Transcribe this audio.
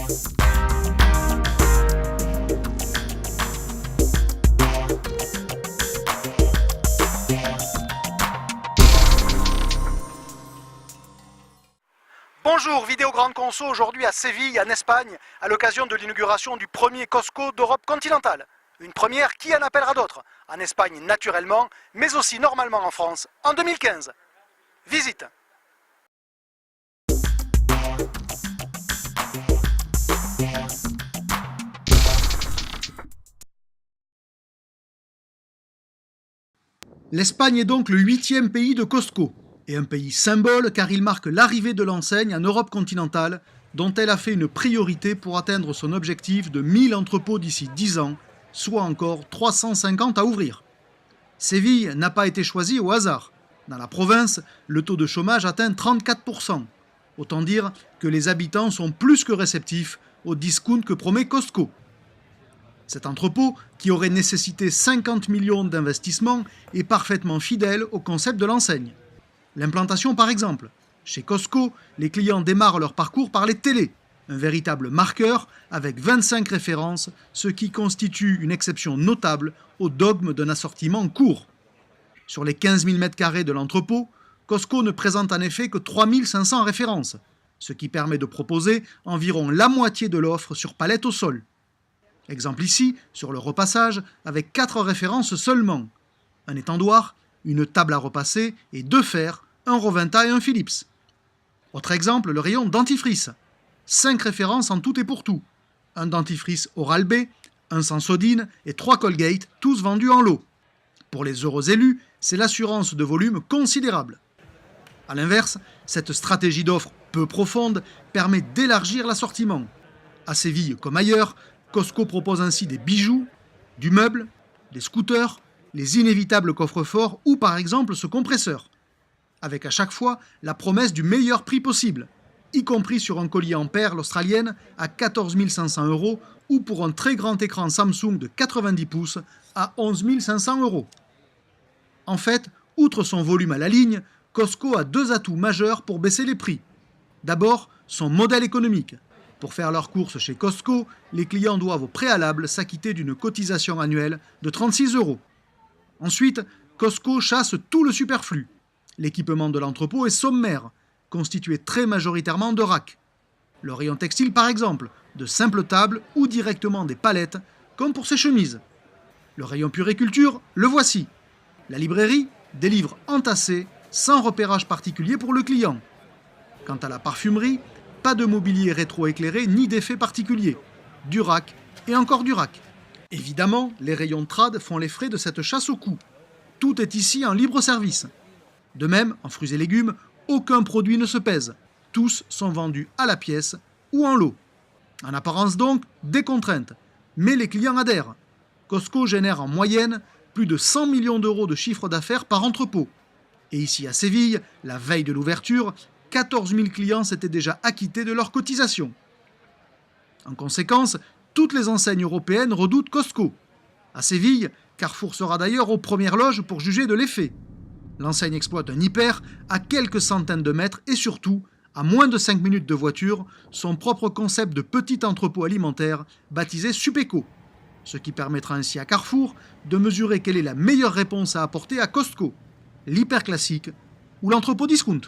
Bonjour, vidéo grande conso aujourd'hui à Séville, en Espagne, à l'occasion de l'inauguration du premier Costco d'Europe continentale. Une première qui en appellera d'autres, en Espagne naturellement, mais aussi normalement en France, en 2015. Visite. L'Espagne est donc le 8e pays de Costco, et un pays symbole car il marque l'arrivée de l'enseigne en Europe continentale, dont elle a fait une priorité pour atteindre son objectif de 1000 entrepôts d'ici 10 ans, soit encore 350 à ouvrir. Séville n'a pas été choisie au hasard. Dans la province, le taux de chômage atteint 34%. Autant dire que les habitants sont plus que réceptifs au discount que promet Costco. Cet entrepôt, qui aurait nécessité 50 millions d'investissements, est parfaitement fidèle au concept de l'enseigne. L'implantation par exemple. Chez Costco, les clients démarrent leur parcours par les télés, un véritable marqueur avec 25 références, ce qui constitue une exception notable au dogme d'un assortiment court. Sur les 15 000 m² de l'entrepôt, Costco ne présente en effet que 3 500 références, ce qui permet de proposer environ la moitié de l'offre sur palette au sol. Exemple ici, sur le repassage, avec 4 références seulement. Un étendoir, une table à repasser et 2 fers, un Roventa et un Philips. Autre exemple, le rayon dentifrice. 5 références en tout et pour tout. Un dentifrice Oral-B, un Sensodyne et 3 Colgate, tous vendus en lot. Pour les heureux élus, c'est l'assurance de volume considérable. A l'inverse, cette stratégie d'offre peu profonde permet d'élargir l'assortiment. À Séville comme ailleurs, Costco propose ainsi des bijoux, du meuble, des scooters, les inévitables coffres-forts ou par exemple ce compresseur. Avec à chaque fois la promesse du meilleur prix possible, y compris sur un collier en perles australiennes à 14 500 € ou pour un très grand écran Samsung de 90 pouces à 11 500 €. En fait, outre son volume à la ligne, Costco a 2 atouts majeurs pour baisser les prix. D'abord, son modèle économique. Pour faire leurs courses chez Costco, les clients doivent au préalable s'acquitter d'une cotisation annuelle de 36 €. Ensuite, Costco chasse tout le superflu. L'équipement de l'entrepôt est sommaire, constitué très majoritairement de racks. Le rayon textile par exemple, de simples tables ou directement des palettes, comme pour ces chemises. Le rayon puriculture, le voici. La librairie, des livres entassés, sans repérage particulier pour le client. Quant à la parfumerie, pas de mobilier rétro-éclairé ni d'effet particulier. Du rack et encore du rack. Évidemment, les rayons trad font les frais de cette chasse au cou. Tout est ici en libre service. De même, en fruits et légumes, aucun produit ne se pèse. Tous sont vendus à la pièce ou en lot. En apparence donc, des contraintes. Mais les clients adhèrent. Costco génère en moyenne plus de 100 millions € de chiffre d'affaires par entrepôt. Et ici à Séville, la veille de l'ouverture, 14 000 clients s'étaient déjà acquittés de leur cotisation. En conséquence, toutes les enseignes européennes redoutent Costco. À Séville, Carrefour sera d'ailleurs aux premières loges pour juger de l'effet. L'enseigne exploite un hyper à quelques centaines de mètres et surtout, à moins de 5 minutes de voiture, son propre concept de petit entrepôt alimentaire baptisé Supéco. Ce qui permettra ainsi à Carrefour de mesurer quelle est la meilleure réponse à apporter à Costco, l'hyper classique ou l'entrepôt discount.